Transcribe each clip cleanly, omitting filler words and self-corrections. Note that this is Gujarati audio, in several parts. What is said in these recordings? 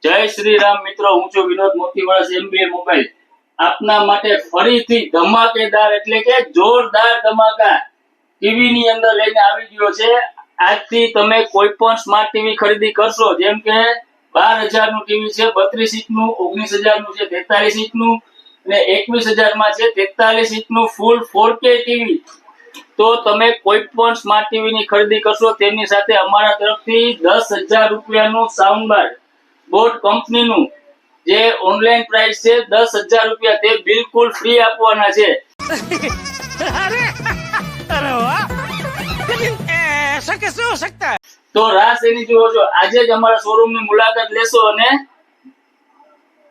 જય શ્રી રામ મિત્રો, હું છું વિનોદ મોતીવાળા એમબીએ મોબાઈલ. આપના માટે ફરીથી ધમાકેદાર એટલે કે જોરદાર ધમાકા ટીવી ની અંદર લઈને આવી ગયો છે. આજથી તમે કોઈ પણ સ્માર્ટ ટીવી ખરીદી કરશો, જેમ કે 12,000 નું ટીવી છે, 32 ઇંચ નું, 19,000 નું છે, 43 ઇંચ નું અને 21,000 માં છે 43 ઇંચ નું ફૂલ 4K ટીવી. તો તમે કોઈ પણ સ્માર્ટ ટીવી ની ખરીદી કરશો તેની સાથે અમારા તરફથી 10,000 રૂપિયાનું સાઉન્ડ બાર બોટ કંપનીનું જે ઓનલાઈન પ્રાઇસ છે 10,000 રૂપિયા, તે બિલકુલ ફ્રી આપવાના છે. તો રાહ એની જુઓ છો, આજે જ અમારા શોરૂમ ની મુલાકાત લેશો અને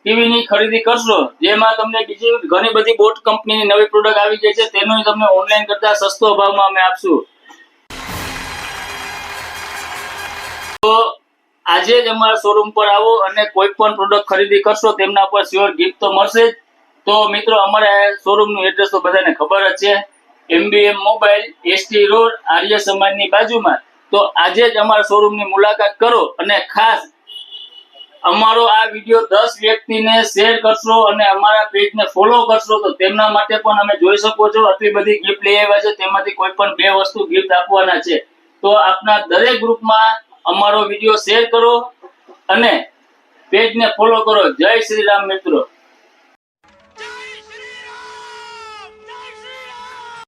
ટીવી ની ખરીદી કરશો, જેમાં તમને બીજી ઘણી બધી બોટ કંપનીની નવી પ્રોડક્ટ આવી ગઈ છે, તેનો તમને ઓનલાઈન કરતા સસ્તો ભાવમાં અમે આપશું. તો આજે જ અમારા શોરૂમ પર આવો અને કોઈ પણ પ્રોડક્ટ ખરીદી કરશો તેમના પર શ્યોર ગિફ્ટ તો મળશે જ. તો મિત્રો, અમારા શોરૂમ નું એડ્રેસ તો બધાને ખબર જ છે, એમબીએમ મોબાઈલ, એસટી રોડ, આર્ય સમાજની બાજુમાં. તો આજે જ અમારા શોરૂમ ની મુલાકાત કરો અને ખાસ અમારો આ વિડિયો 10 વ્યક્તિને શેર કરશો અને અમારા પેજને ફોલો કરશો તો તેમના માટે પણ અમે જોઈ શકો છો આટલી બધી ગિફ્ટ લઈ આવ્યા છે, તેમાંથી કોઈ પણ 2 વસ્તુ ગિફ્ટ આપવાના છે. તો આપના દરેક ગ્રુપમાં અમારો વિડિયો શેર કરો અને પેજને ફોલો કરો. જય શ્રી રામ મિત્રો.